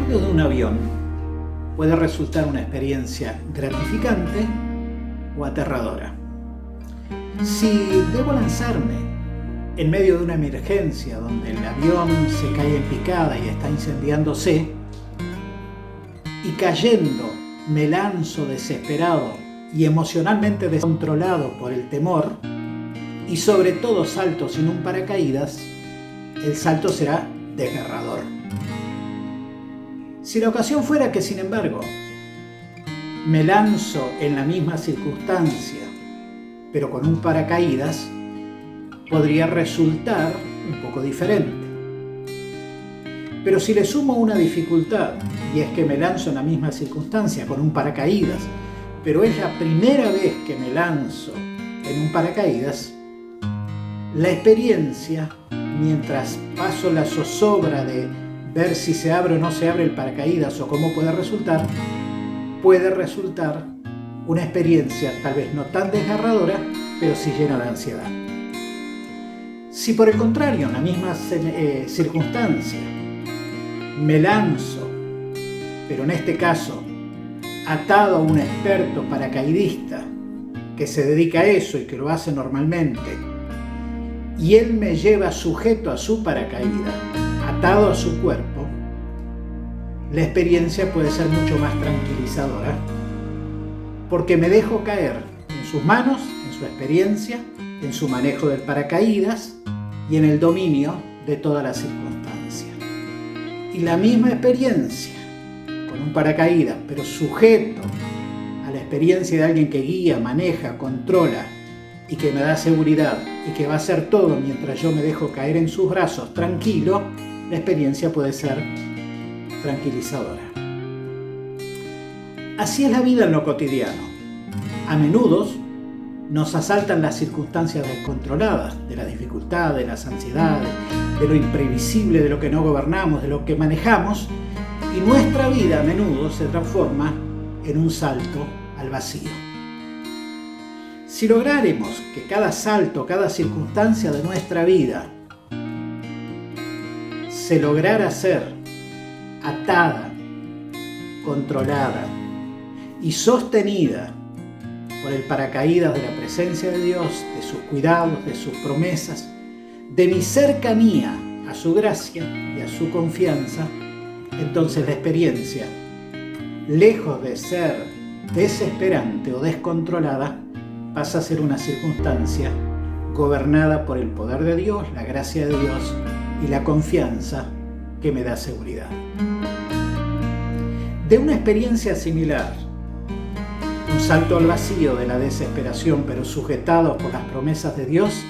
medio de un avión puede resultar una experiencia gratificante o aterradora. Si debo lanzarme en medio de una emergencia donde el avión se cae en picada y está incendiándose, y cayendo me lanzo desesperado y emocionalmente descontrolado por el temor, y sobre todo salto sin un paracaídas, el salto será desgarrador. Si la ocasión fuera que, sin embargo, me lanzo en la misma circunstancia, pero con un paracaídas, podría resultar un poco diferente. Pero si le sumo una dificultad, y es que me lanzo en la misma circunstancia con un paracaídas, pero es la primera vez que me lanzo en un paracaídas, la experiencia, mientras paso la zozobra de ver si se abre o no se abre el paracaídas o cómo puede resultar una experiencia tal vez no tan desgarradora, pero sí llena de ansiedad. Si por el contrario, en la misma circunstancia, me lanzo, pero en este caso atado a un experto paracaidista que se dedica a eso y que lo hace normalmente, y él me lleva sujeto a su paracaídas, atado a su cuerpo, la experiencia puede ser mucho más tranquilizadora, porque me dejo caer en sus manos, en su experiencia, en su manejo del paracaídas y en el dominio de todas las circunstancias. Y la misma experiencia con un paracaídas, pero sujeto a la experiencia de alguien que guía, maneja, controla y que me da seguridad y que va a hacer todo mientras yo me dejo caer en sus brazos tranquilo, la experiencia puede ser tranquilizadora. Así es la vida en lo cotidiano. A menudo nos asaltan las circunstancias descontroladas, de la dificultad, de las ansiedades, de lo imprevisible, de lo que no gobernamos, de lo que manejamos, y nuestra vida a menudo se transforma en un salto al vacío. Si lográramos que cada salto, cada circunstancia de nuestra vida se lograra ser atada, controlada y sostenida por el paracaídas de la presencia de Dios, de sus cuidados, de sus promesas, de mi cercanía a su gracia y a su confianza, entonces la experiencia, lejos de ser desesperante o descontrolada, pasa a ser una circunstancia gobernada por el poder de Dios, la gracia de Dios y la confianza que me da seguridad. De una experiencia similar, un salto al vacío de la desesperación, pero sujetado por las promesas de Dios,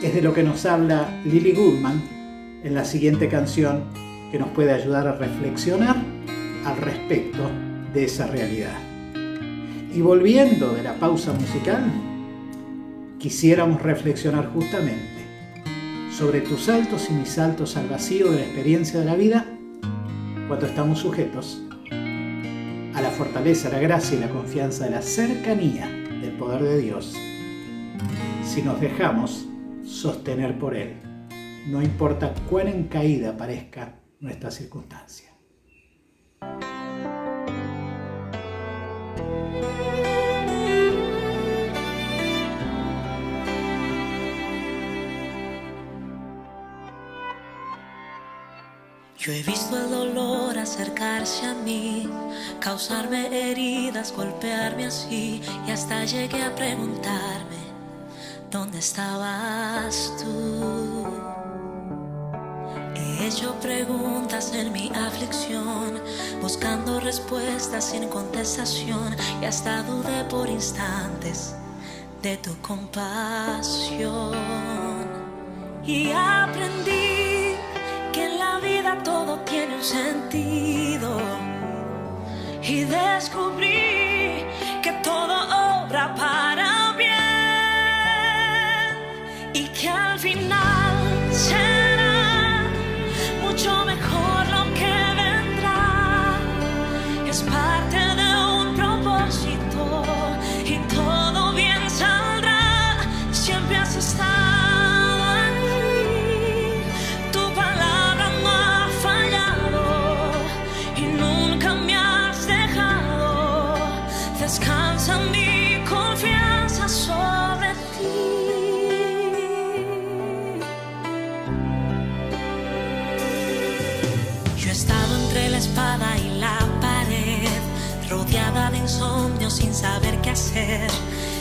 es de lo que nos habla Lily Goodman en la siguiente canción, que nos puede ayudar a reflexionar al respecto de esa realidad. Y volviendo de la pausa musical, quisiéramos reflexionar justamente sobre tus saltos y mis saltos al vacío de la experiencia de la vida cuando estamos sujetos a la fortaleza, la gracia y la confianza de la cercanía del poder de Dios, si nos dejamos sostener por Él, no importa cuán en caída parezca nuestra circunstancia. Yo he visto el dolor acercarse a mí, causarme heridas, golpearme así, y hasta llegué a preguntarme, ¿dónde estabas tú? He hecho preguntas en mi aflicción, buscando respuestas sin contestación, y hasta dudé por instantes de tu compasión. Y aprendí que en la vida todo tiene un sentido, y descubrí que todo obra para bien, y que al final será mucho mejor lo que vendrá. Es parte de un propósito y todo bien saldrá. Siempre has estado espada y la pared, rodeada de insomnio sin saber qué hacer,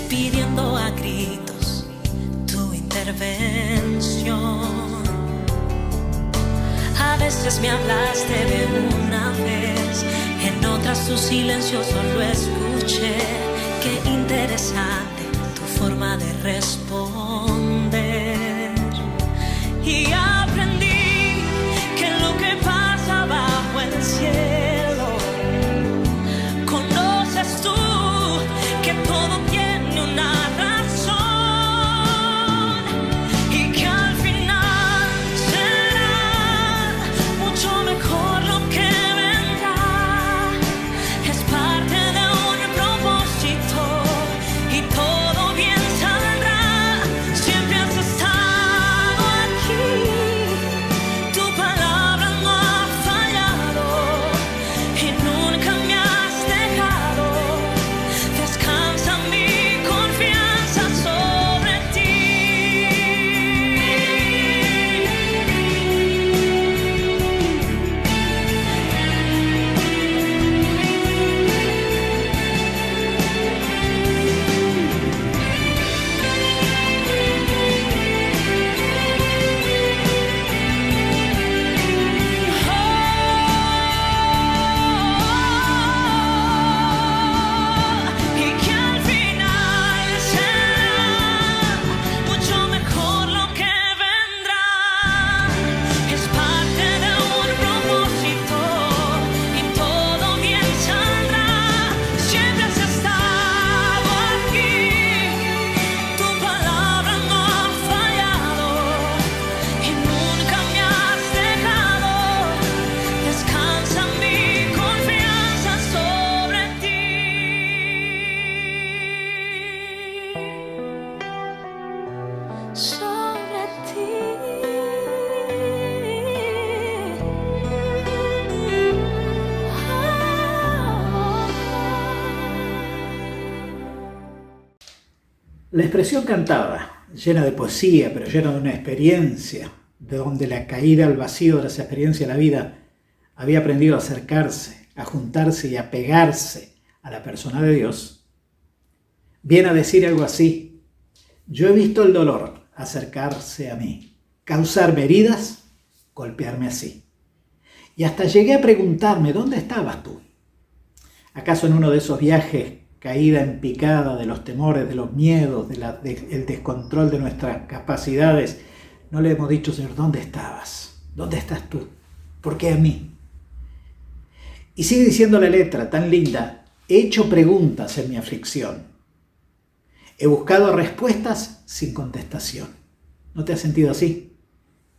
pidiendo a gritos tu intervención. A veces me hablaste de una vez, en otras tu silencio solo escuché. Qué interesante tu forma de responder. Y aprendí que lo que pasa bajo el cielo, conoces tú, que todo tiene una razón y que al final será mucho mejor lo que vendrá. Es parte de un propósito y todo bien saldrá. Siempre has estado aquí, tu palabra no ha fallado y nunca me has dejado. Descansa mi confianza sobre ti. Y que al final será mucho mejor lo que vendrá. Es parte de un propósito y todo bien saldrá. Siempre has estado aquí, tu palabra no ha fallado y nunca me has dejado. Descansa mi confianza sobre ti. Sobre ti. La expresión cantada, llena de poesía, pero llena de una experiencia, de donde la caída al vacío de esa experiencia de la vida había aprendido a acercarse, a juntarse y a pegarse a la persona de Dios, viene a decir algo así: yo he visto el dolor acercarse a mí, causarme heridas, golpearme así. Y hasta llegué a preguntarme, ¿dónde estabas tú? ¿Acaso en uno de esos viajes caída en picada de los temores, de los miedos, del descontrol de nuestras capacidades, no le hemos dicho, Señor, ¿dónde estabas? ¿Dónde estás tú? ¿Por qué a mí? Y sigue diciendo la letra tan linda: he hecho preguntas en mi aflicción, he buscado respuestas sin contestación. ¿No te has sentido así?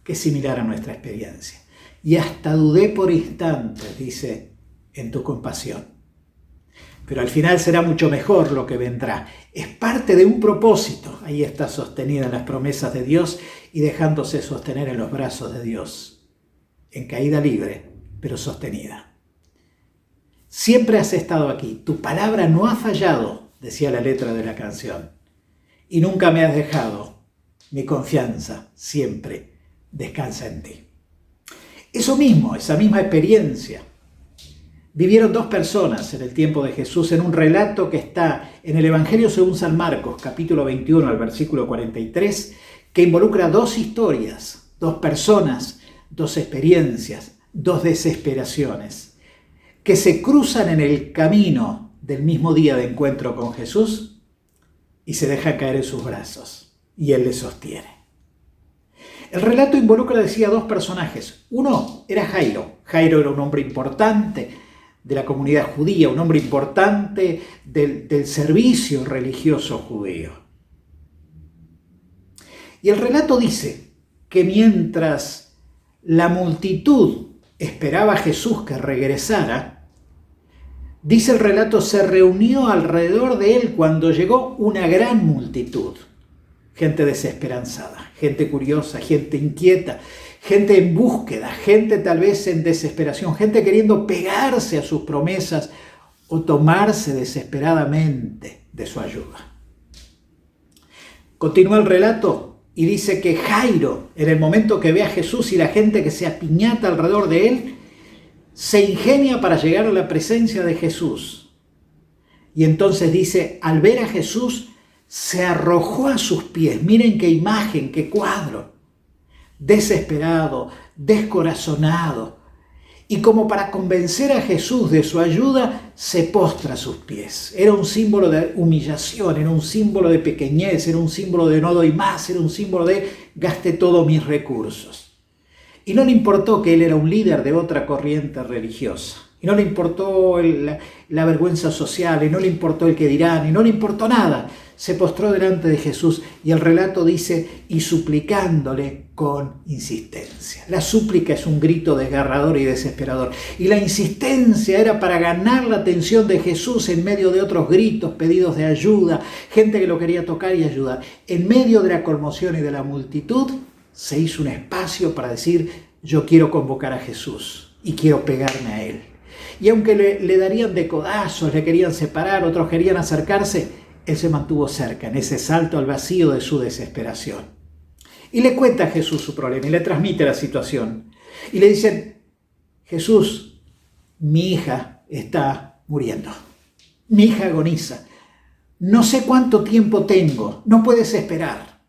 Que es similar a nuestra experiencia. Y hasta dudé por instantes, dice, en tu compasión. Pero al final será mucho mejor lo que vendrá. Es parte de un propósito. Ahí está sostenida en las promesas de Dios y dejándose sostener en los brazos de Dios. En caída libre, pero sostenida. Siempre has estado aquí. Tu palabra no ha fallado, decía la letra de la canción. Y nunca me has dejado. Mi confianza siempre descansa en ti. Eso mismo, esa misma experiencia, vivieron dos personas en el tiempo de Jesús en un relato que está en el Evangelio según San Marcos, capítulo 21, al versículo 43, que involucra dos historias, dos personas, dos experiencias, dos desesperaciones, que se cruzan en el camino del mismo día de encuentro con Jesús y se dejan caer en sus brazos, y Él les sostiene. El relato involucra, decía, dos personajes. Uno era Jairo. Jairo era un hombre importante de la comunidad judía, un hombre importante del servicio religioso judío. Y el relato dice que mientras la multitud esperaba a Jesús que regresara, dice el relato, se reunió alrededor de él cuando llegó una gran multitud. Gente desesperanzada, gente curiosa, gente inquieta, gente en búsqueda, gente tal vez en desesperación, gente queriendo pegarse a sus promesas o tomarse desesperadamente de su ayuda. Continúa el relato y dice que Jairo, en el momento que ve a Jesús y la gente que se apiñata alrededor de él, se ingenia para llegar a la presencia de Jesús. Y entonces dice, al ver a Jesús, se arrojó a sus pies. Miren qué imagen, qué cuadro. Desesperado, descorazonado. Y como para convencer a Jesús de su ayuda, se postra a sus pies. Era un símbolo de humillación, era un símbolo de pequeñez, era un símbolo de no doy más, era un símbolo de gasté todos mis recursos. Y no le importó que él era un líder de otra corriente religiosa. Y no le importó la vergüenza social, y no le importó el que dirán, y no le importó nada. Se postró delante de Jesús y el relato dice, y suplicándole con insistencia. La súplica es un grito desgarrador y desesperador. Y la insistencia era para ganar la atención de Jesús en medio de otros gritos, pedidos de ayuda, gente que lo quería tocar y ayudar. En medio de la conmoción y de la multitud, se hizo un espacio para decir, yo quiero convocar a Jesús y quiero pegarme a él. Y aunque le darían de codazos, le querían separar, otros querían acercarse, él se mantuvo cerca en ese salto al vacío de su desesperación. Y le cuenta a Jesús su problema y le transmite la situación. Y le dicen, Jesús, mi hija está muriendo. Mi hija agoniza. No sé cuánto tiempo tengo, no puedes esperar.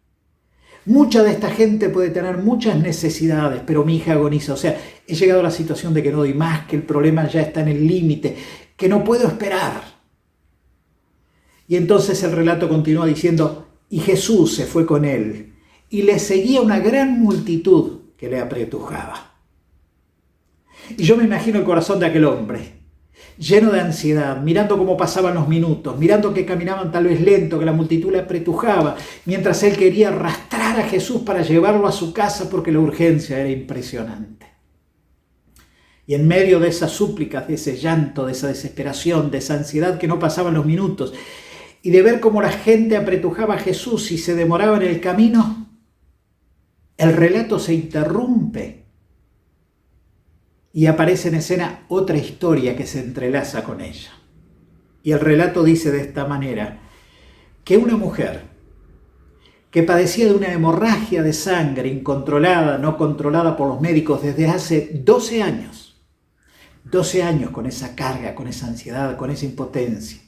Mucha de esta gente puede tener muchas necesidades, pero mi hija agoniza. O sea, he llegado a la situación de que no doy más, que el problema ya está en el límite, que no puedo esperar. Y entonces el relato continúa diciendo, y Jesús se fue con él, y le seguía una gran multitud que le apretujaba. Y yo me imagino el corazón de aquel hombre, lleno de ansiedad, mirando cómo pasaban los minutos, mirando que caminaban tal vez lento, que la multitud le apretujaba, mientras él quería arrastrar a Jesús para llevarlo a su casa porque la urgencia era impresionante. Y en medio de esas súplicas, de ese llanto, de esa desesperación, de esa ansiedad que no pasaban los minutos, y de ver cómo la gente apretujaba a Jesús y se demoraba en el camino, el relato se interrumpe y aparece en escena otra historia que se entrelaza con ella. Y el relato dice de esta manera, que una mujer que padecía de una hemorragia de sangre incontrolada, no controlada por los médicos desde hace 12 años con esa carga, con esa ansiedad, con esa impotencia.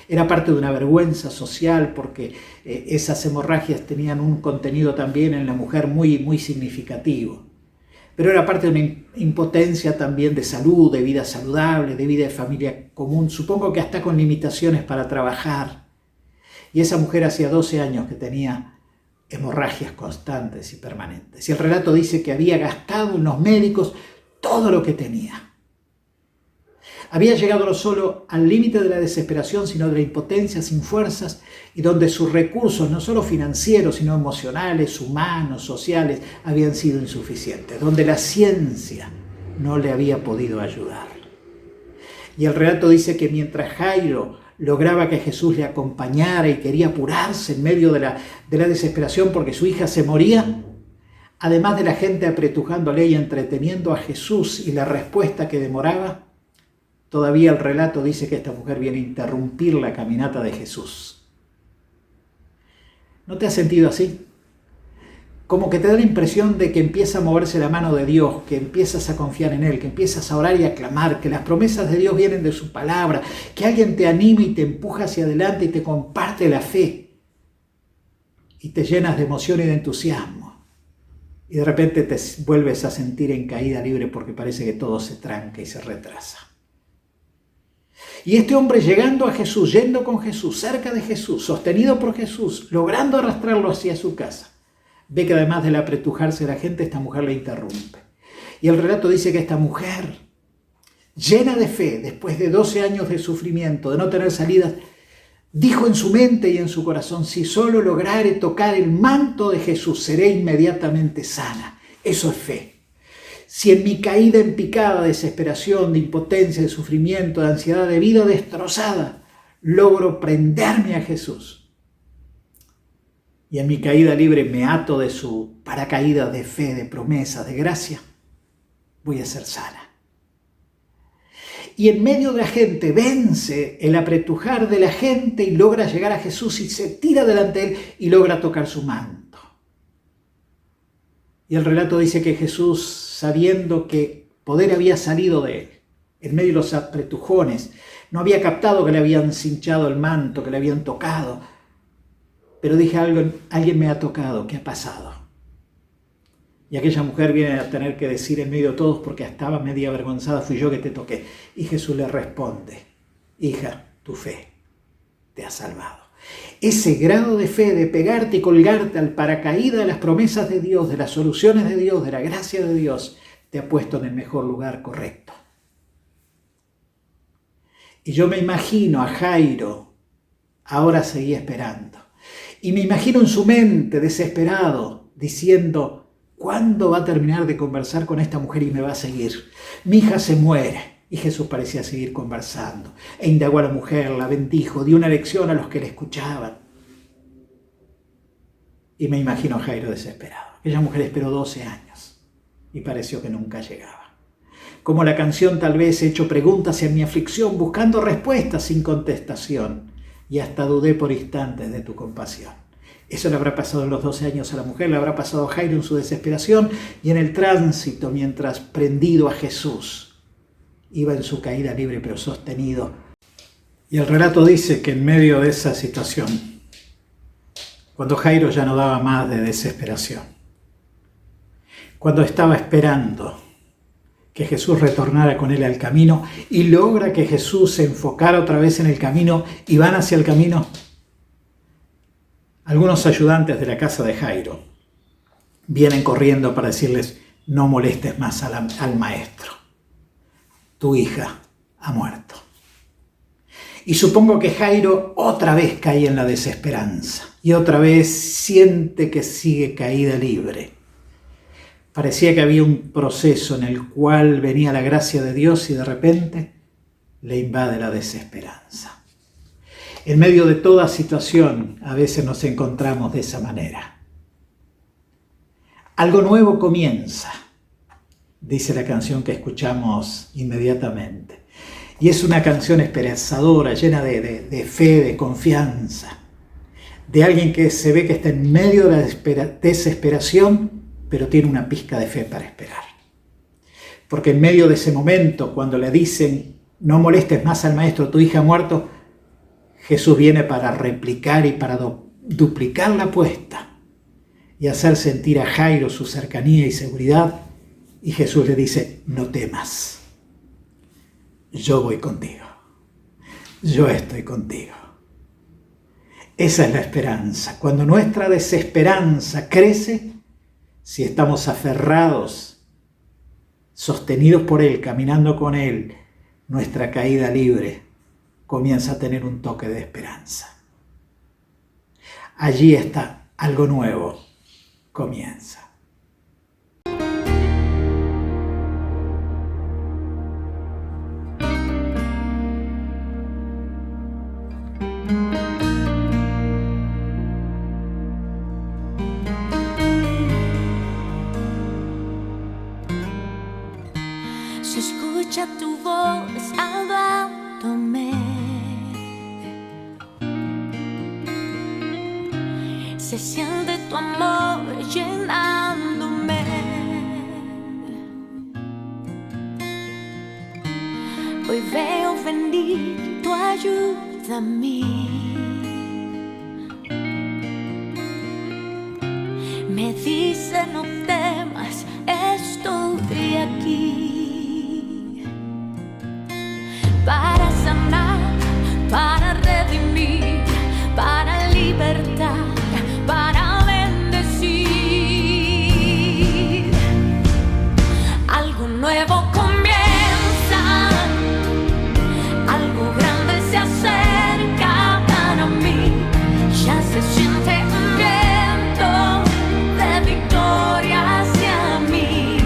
Era parte de una vergüenza social porque esas hemorragias tenían un contenido también en la mujer muy, muy significativo. Pero era parte de una impotencia también de salud, de vida saludable, de vida de familia común, supongo que hasta con limitaciones para trabajar. Y esa mujer hacía 12 años que tenía hemorragias constantes y permanentes. Y el relato dice que había gastado en los médicos todo lo que tenía. Había llegado no solo al límite de la desesperación, sino de la impotencia, sin fuerzas, y donde sus recursos, no solo financieros, sino emocionales, humanos, sociales, habían sido insuficientes, donde la ciencia no le había podido ayudar. Y el relato dice que mientras Jairo lograba que Jesús le acompañara y quería apurarse en medio de la desesperación porque su hija se moría, además de la gente apretujándole y entreteniendo a Jesús y la respuesta que demoraba, todavía el relato dice que esta mujer viene a interrumpir la caminata de Jesús. ¿No te has sentido así? Como que te da la impresión de que empieza a moverse la mano de Dios, que empiezas a confiar en Él, que empiezas a orar y a clamar, que las promesas de Dios vienen de su palabra, que alguien te anima y te empuja hacia adelante y te comparte la fe. Y te llenas de emoción y de entusiasmo. Y de repente te vuelves a sentir en caída libre porque parece que todo se tranca y se retrasa. Y este hombre llegando a Jesús, yendo con Jesús, cerca de Jesús, sostenido por Jesús, logrando arrastrarlo hacia su casa, ve que además del apretujarse la gente, esta mujer le interrumpe. Y el relato dice que esta mujer, llena de fe, después de 12 años de sufrimiento, de no tener salidas, dijo en su mente y en su corazón, si solo lograre tocar el manto de Jesús, seré inmediatamente sana. Eso es fe. Si en mi caída en picada, de desesperación, de impotencia, de sufrimiento, de ansiedad, de vida destrozada, logro prenderme a Jesús, y en mi caída libre me ato de su paracaídas de fe, de promesa, de gracia, voy a ser sana. Y en medio de la gente vence el apretujar de la gente y logra llegar a Jesús y se tira delante de él y logra tocar su manto. Y el relato dice que Jesús, sabiendo que poder había salido de él, en medio de los apretujones. No había captado que le habían cinchado el manto, que le habían tocado. Pero dije, alguien me ha tocado, ¿qué ha pasado? Y aquella mujer viene a tener que decir en medio de todos, porque estaba media avergonzada, fui yo que te toqué. Y Jesús le responde, hija, tu fe te ha salvado. Ese grado de fe, de pegarte y colgarte al paracaídas de las promesas de Dios, de las soluciones de Dios, de la gracia de Dios, te ha puesto en el mejor lugar correcto. Y yo me imagino a Jairo, ahora seguía esperando. Y me imagino en su mente, desesperado, diciendo, ¿cuándo va a terminar de conversar con esta mujer y me va a seguir? Mi hija se muere. Y Jesús parecía seguir conversando. E indagó a la mujer, la bendijo, dio una lección a los que le escuchaban. Y me imagino a Jairo desesperado. Aquella mujer esperó 12 años y pareció que nunca llegaba. Como la canción tal vez he hecho preguntas en mi aflicción, buscando respuestas sin contestación. Y hasta dudé por instantes de tu compasión. Eso le habrá pasado en los 12 años a la mujer, le habrá pasado a Jairo en su desesperación y en el tránsito mientras prendido a Jesús. Iba en su caída libre pero sostenido. Y el relato dice que en medio de esa situación, cuando Jairo ya no daba más de desesperación, cuando estaba esperando que Jesús retornara con él al camino y logra que Jesús se enfocara otra vez en el camino y van hacia el camino, algunos ayudantes de la casa de Jairo vienen corriendo para decirles, no molestes más al maestro. Tu hija ha muerto. Y supongo que Jairo otra vez cae en la desesperanza y otra vez siente que sigue caída libre. Parecía que había un proceso en el cual venía la gracia de Dios y de repente le invade la desesperanza. En medio de toda situación a veces nos encontramos de esa manera. Algo nuevo comienza. Dice la canción que escuchamos inmediatamente. Y es una canción esperanzadora, llena de fe, de confianza. De alguien que se ve que está en medio de la desesperación, pero tiene una pizca de fe para esperar. Porque en medio de ese momento, cuando le dicen, no molestes más al maestro, tu hija ha muerto, Jesús viene para replicar y para duplicar la apuesta y hacer sentir a Jairo su cercanía y seguridad. Y Jesús le dice, no temas, yo voy contigo, yo estoy contigo. Esa es la esperanza. Cuando nuestra desesperanza crece, si estamos aferrados, sostenidos por Él, caminando con Él, nuestra caída libre comienza a tener un toque de esperanza. Allí está, algo nuevo comienza. Se escucha tu voz hablándome, se siente tu amor llenándome. Hoy veo venir tu ayuda a mí. Me dice no temas, estoy aquí. Para sanar, para redimir, para libertar, para bendecir. Algo nuevo comienza, algo grande se acerca para mí. Ya se siente un viento de victoria hacia mí.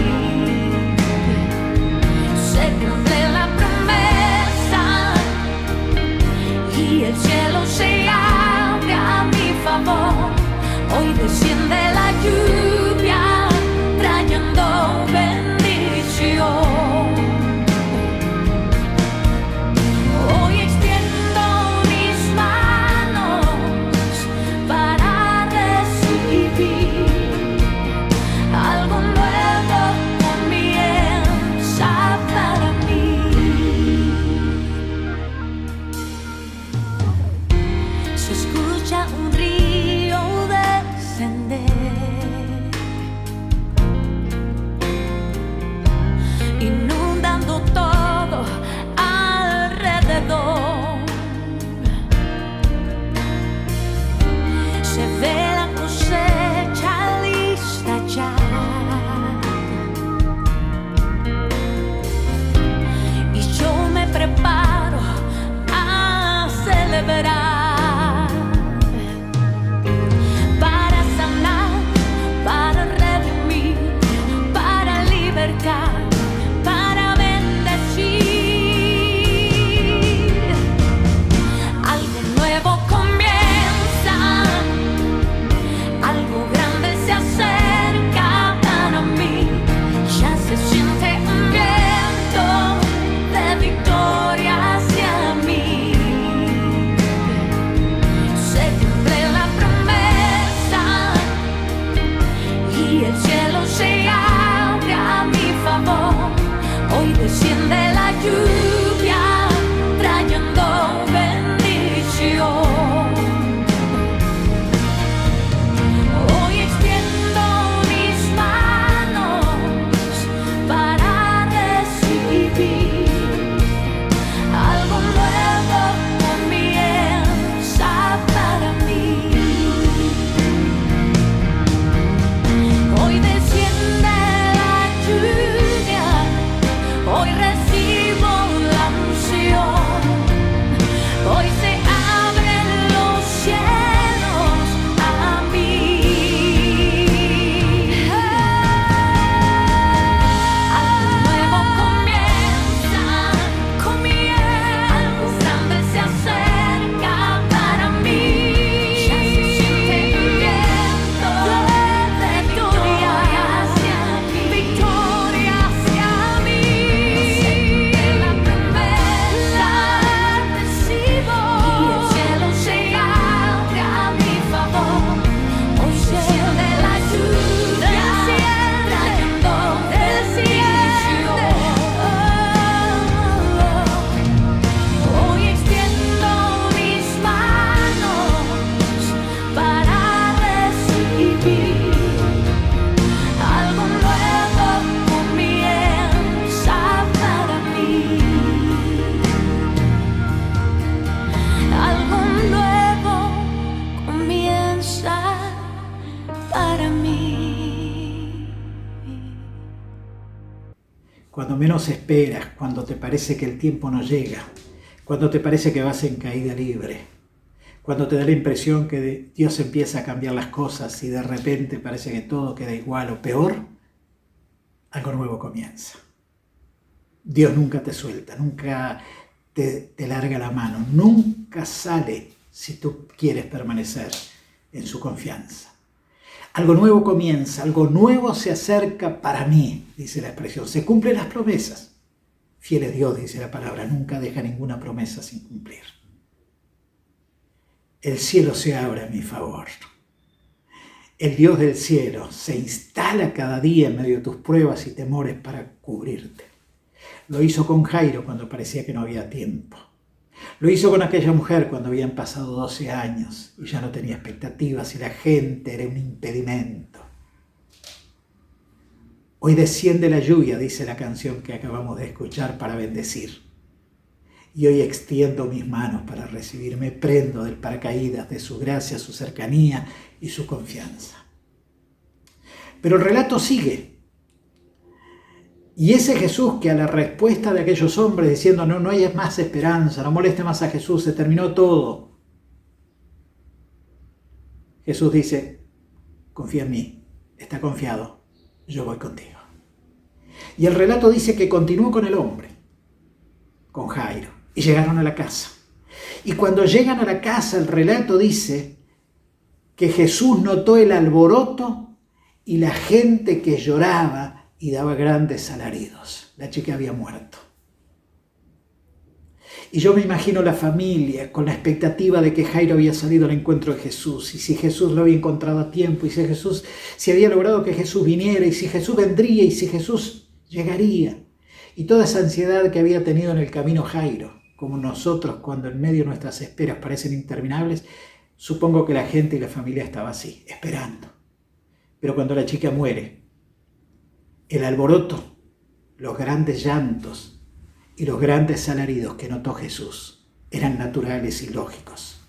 cuando menos esperas, cuando te parece que el tiempo no llega, cuando te parece que vas en caída libre, cuando te da la impresión que Dios empieza a cambiar las cosas y de repente parece que todo queda igual o peor, algo nuevo comienza. Dios nunca te suelta, nunca te larga la mano, nunca sale si tú quieres permanecer en su confianza. Algo nuevo comienza, algo nuevo se acerca para mí, dice la expresión. Se cumplen las promesas. Fiel es Dios, dice la palabra, nunca deja ninguna promesa sin cumplir. El cielo se abre a mi favor. El Dios del cielo se instala cada día en medio de tus pruebas y temores para cubrirte. Lo hizo con Jairo cuando parecía que no había tiempo. Lo hizo con aquella mujer cuando habían pasado 12 años y ya no tenía expectativas y la gente era un impedimento. Hoy desciende la lluvia, dice la canción que acabamos de escuchar, para bendecir. Y hoy extiendo mis manos para recibir, me prendo del paracaídas de su gracia, su cercanía y su confianza. Pero el relato sigue. Y ese Jesús que a la respuesta de aquellos hombres diciendo no hay más esperanza, no moleste más a Jesús, se terminó todo. Jesús dice, confía en mí, está confiado, yo voy contigo. Y el relato dice que continuó con el hombre, con Jairo, y llegaron a la casa. Y cuando llegan a la casa, el relato dice que Jesús notó el alboroto y la gente que lloraba y daba grandes alaridos. La chica había muerto. Y yo me imagino la familia con la expectativa de que Jairo había salido al encuentro de Jesús, y si Jesús lo había encontrado a tiempo, y si había logrado que Jesús viniera, y si Jesús vendría, y si Jesús llegaría. Y toda esa ansiedad que había tenido en el camino Jairo, como nosotros cuando en medio de nuestras esperas parecen interminables, supongo que la gente y la familia estaba así, esperando. Pero cuando la chica muere, el alboroto, los grandes llantos y los grandes alaridos que notó Jesús eran naturales y lógicos.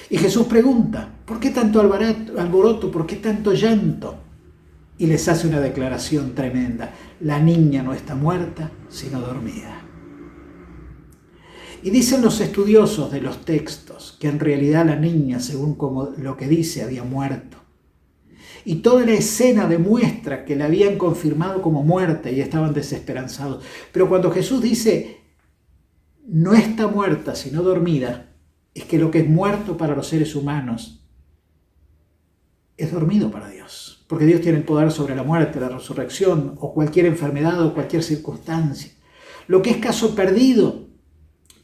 Y Jesús pregunta, ¿por qué tanto alboroto? ¿Por qué tanto llanto? Y les hace una declaración tremenda. La niña no está muerta, sino dormida. Y dicen los estudiosos de los textos que en realidad la niña, según como lo que dice, había muerto. Y toda la escena demuestra que la habían confirmado como muerta y estaban desesperanzados. Pero cuando Jesús dice, no está muerta, sino dormida, es que lo que es muerto para los seres humanos es dormido para Dios. Porque Dios tiene el poder sobre la muerte, la resurrección, o cualquier enfermedad o cualquier circunstancia. Lo que es caso perdido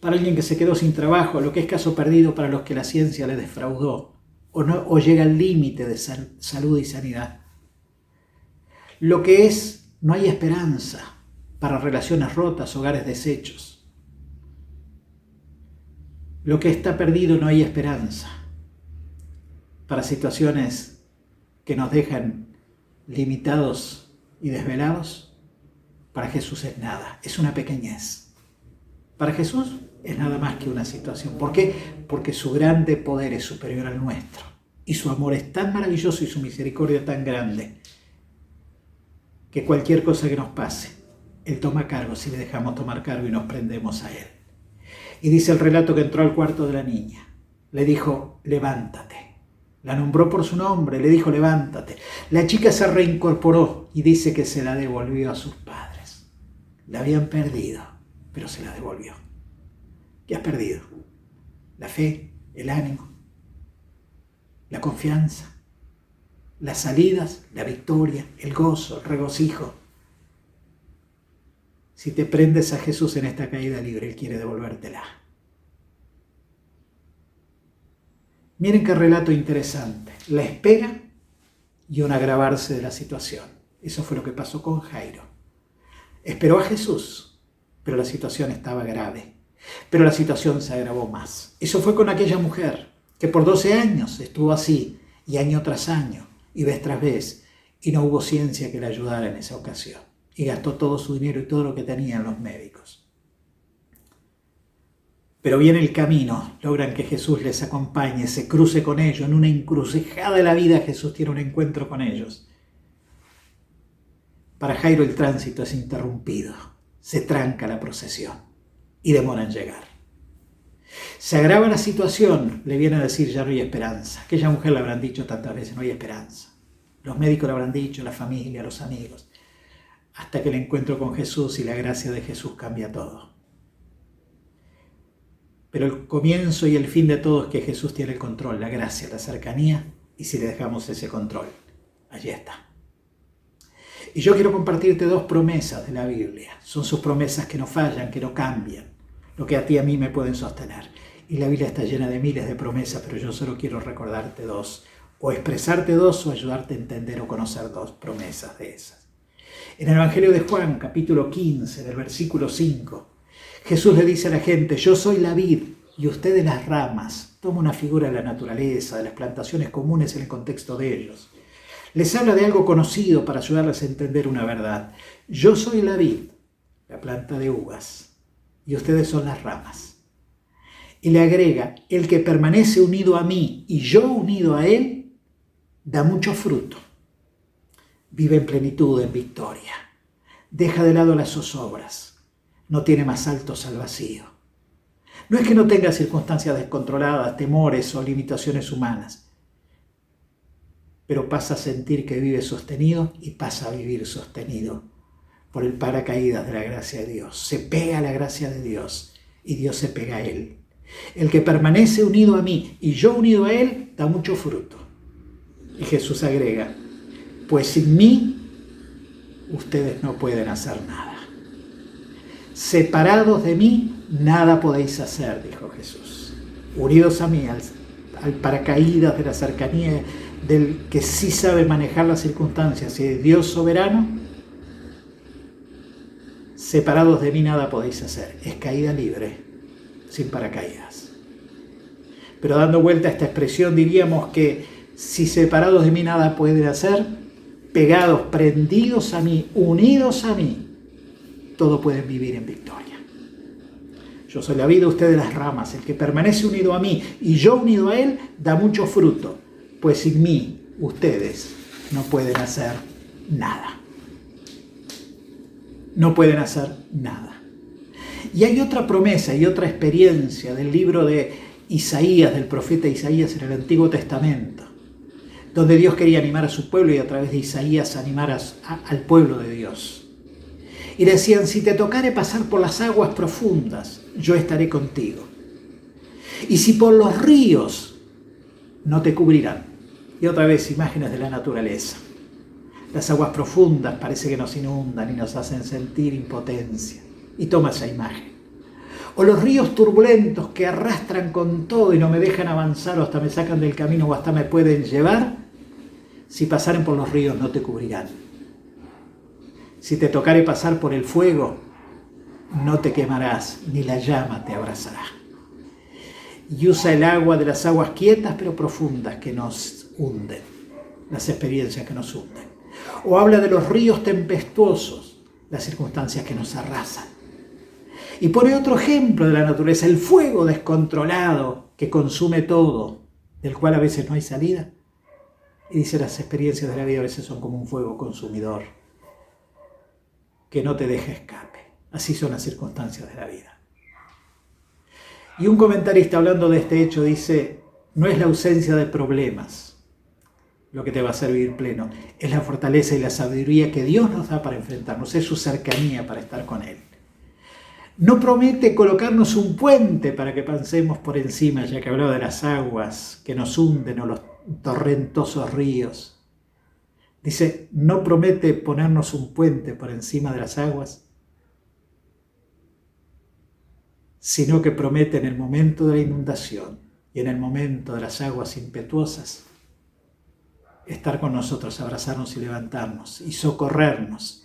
para alguien que se quedó sin trabajo, lo que es caso perdido para los que la ciencia le defraudó, o llega al límite de salud y sanidad. Lo que es, no hay esperanza para relaciones rotas, hogares deshechos. Lo que está perdido, no hay esperanza para situaciones que nos dejan limitados y desvelados. Para Jesús es nada, es una pequeñez. Para Jesús es nada más que una situación. ¿Por qué? Porque su grande poder es superior al nuestro. Y su amor es tan maravilloso y su misericordia tan grande que cualquier cosa que nos pase, Él toma cargo si le dejamos tomar cargo y nos prendemos a Él. Y dice el relato que entró al cuarto de la niña. Le dijo, levántate. La nombró por su nombre, le dijo, levántate. La chica se reincorporó y dice que se la devolvió a sus padres. La habían perdido, pero se la devolvió. ¿Qué has perdido? La fe, el ánimo, la confianza, las salidas, la victoria, el gozo, el regocijo. Si te prendes a Jesús en esta caída libre, Él quiere devolvértela. Miren qué relato interesante. La espera y un agravarse de la situación. Eso fue lo que pasó con Jairo. Esperó a Jesús, pero la situación estaba grave. Pero la situación se agravó más. Eso fue con aquella mujer que por 12 años estuvo así, y año tras año, y vez tras vez, y no hubo ciencia que le ayudara en esa ocasión. Y gastó todo su dinero y todo lo que tenía en los médicos. Pero bien el camino, logran que Jesús les acompañe, se cruce con ellos. En una encrucijada de la vida Jesús tiene un encuentro con ellos. Para Jairo el tránsito es interrumpido, se tranca la procesión y demora en llegar. Se agrava la situación, le viene a decir ya no hay esperanza. Aquella mujer le habrán dicho tantas veces, no hay esperanza. Los médicos le habrán dicho, la familia, los amigos. Hasta que el encuentro con Jesús y la gracia de Jesús cambia todo. Pero el comienzo y el fin de todo es que Jesús tiene el control, la gracia, la cercanía, y si le dejamos ese control, allí está. Y yo quiero compartirte 2 promesas de la Biblia. Son sus promesas que no fallan, que no cambian, lo que a ti y a mí me pueden sostener. Y la Biblia está llena de miles de promesas, pero yo solo quiero recordarte 2, o expresarte 2, o ayudarte a entender o conocer 2 promesas de esas. En el Evangelio de Juan, capítulo 15, del versículo 5, Jesús le dice a la gente, yo soy la vid y ustedes las ramas. Toma una figura de la naturaleza, de las plantaciones comunes en el contexto de ellos. Les habla de algo conocido para ayudarles a entender una verdad. Yo soy la vid, la planta de uvas, y ustedes son las ramas. Y le agrega, el que permanece unido a mí y yo unido a él, da mucho fruto. Vive en plenitud, en victoria. Deja de lado las zozobras. No tiene más saltos al vacío. No es que no tenga circunstancias descontroladas, temores o limitaciones humanas, pero pasa a sentir que vive sostenido y pasa a vivir sostenido por el paracaídas de la gracia de Dios. Se pega a la gracia de Dios y Dios se pega a él. El que permanece unido a mí y yo unido a él, da mucho fruto. Y Jesús agrega, pues sin mí, ustedes no pueden hacer nada. Separados de mí, nada podéis hacer, dijo Jesús. Unidos a mí, al paracaídas de la cercanía del que sí sabe manejar las circunstancias y de Dios soberano, separados de mí nada podéis hacer. Es caída libre, sin paracaídas. Pero dando vuelta a esta expresión, diríamos que si separados de mí nada pueden hacer, pegados, prendidos a mí, unidos a mí, todo pueden vivir en victoria. Yo soy la vida, ustedes las ramas. El que permanece unido a mí y yo unido a él, da mucho fruto. Pues sin mí, ustedes no pueden hacer nada. No pueden hacer nada. Y hay otra promesa y otra experiencia del libro de Isaías, del profeta Isaías en el Antiguo Testamento, donde Dios quería animar a su pueblo y a través de Isaías animar al pueblo de Dios. Y decían, si te tocare pasar por las aguas profundas, yo estaré contigo. Y si por los ríos, no te cubrirán. Y otra vez imágenes de la naturaleza. Las aguas profundas parece que nos inundan y nos hacen sentir impotencia. Y toma esa imagen. O los ríos turbulentos que arrastran con todo y no me dejan avanzar o hasta me sacan del camino o hasta me pueden llevar. Si pasaren por los ríos no te cubrirán. Si te tocare pasar por el fuego, no te quemarás, ni la llama te abrazará. Y usa el agua de las aguas quietas pero profundas que nos hunden, las experiencias que nos hunden. O habla de los ríos tempestuosos, las circunstancias que nos arrasan. Y pone otro ejemplo de la naturaleza, el fuego descontrolado que consume todo, del cual a veces no hay salida. Y dice, las experiencias de la vida a veces son como un fuego consumidor que no te deja escape. Así son las circunstancias de la vida. Y un comentarista hablando de este hecho dice, no es la ausencia de problemas lo que te va a hacer vivir pleno, es la fortaleza y la sabiduría que Dios nos da para enfrentarnos, es su cercanía para estar con Él. No promete colocarnos un puente para que pasemos por encima, ya que hablaba de las aguas que nos hunden o los torrentosos ríos. Dice, no promete ponernos un puente por encima de las aguas, sino que promete en el momento de la inundación y en el momento de las aguas impetuosas, estar con nosotros, abrazarnos y levantarnos y socorrernos.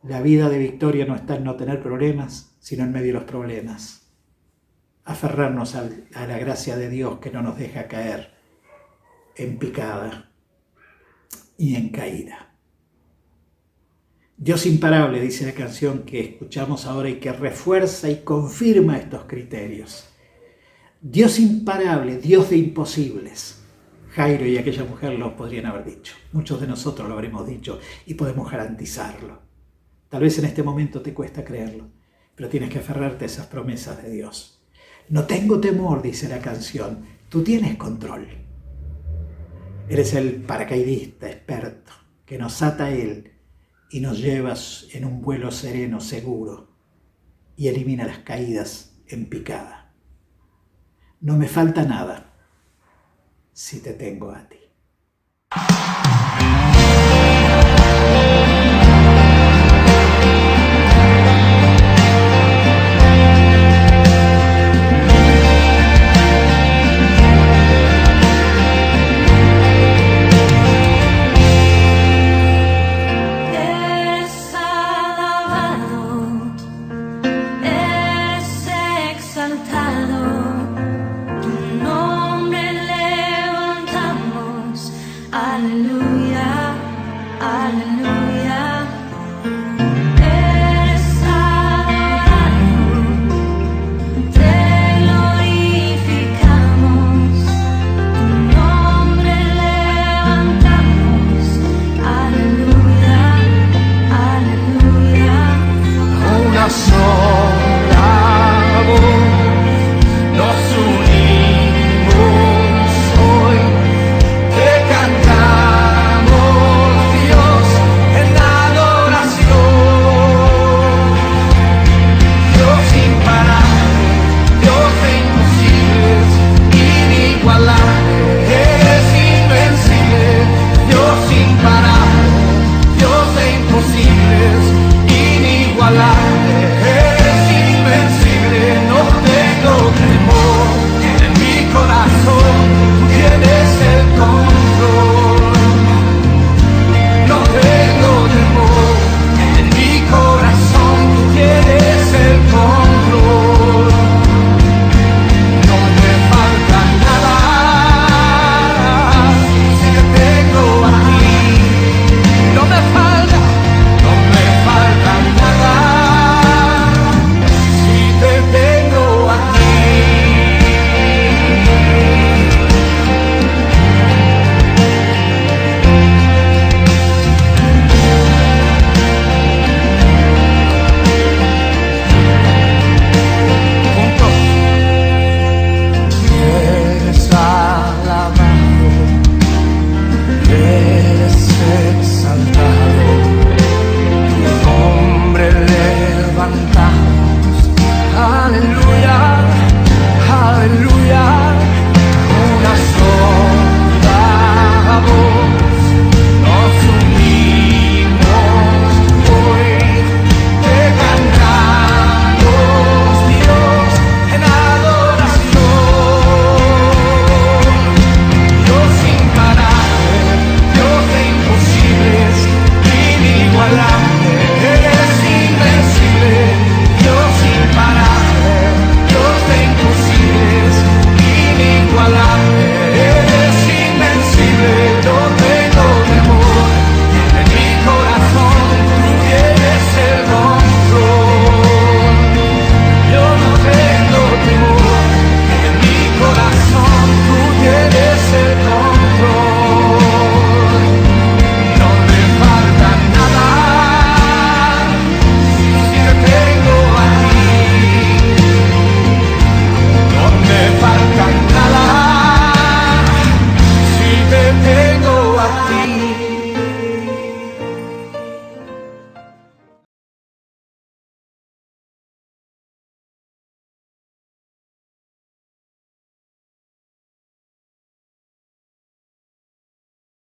La vida de victoria no está en no tener problemas, sino en medio de los problemas. Aferrarnos a la gracia de Dios que no nos deja caer en picada y en caída. Dios imparable, dice la canción que escuchamos ahora y que refuerza y confirma estos criterios. Dios imparable, Dios de imposibles. Jairo y aquella mujer lo podrían haber dicho. Muchos de nosotros lo habremos dicho y podemos garantizarlo. Tal vez en este momento te cuesta creerlo, pero tienes que aferrarte a esas promesas de Dios. No tengo temor, dice la canción. Tú tienes control. Eres el paracaidista experto que nos ata a Él y nos llevas en un vuelo sereno, seguro, y elimina las caídas en picada. No me falta nada si te tengo a ti. Aleluya, aleluya, eres adorado, te glorificamos, tu nombre levantamos, aleluya, aleluya. Una sola voz nos unimos hoy, te cantamos Dios en adoración. Dios imparable, Dios de imposibles, inigualable, eres invencible. Dios imparable, Dios de imposibles, inigualable.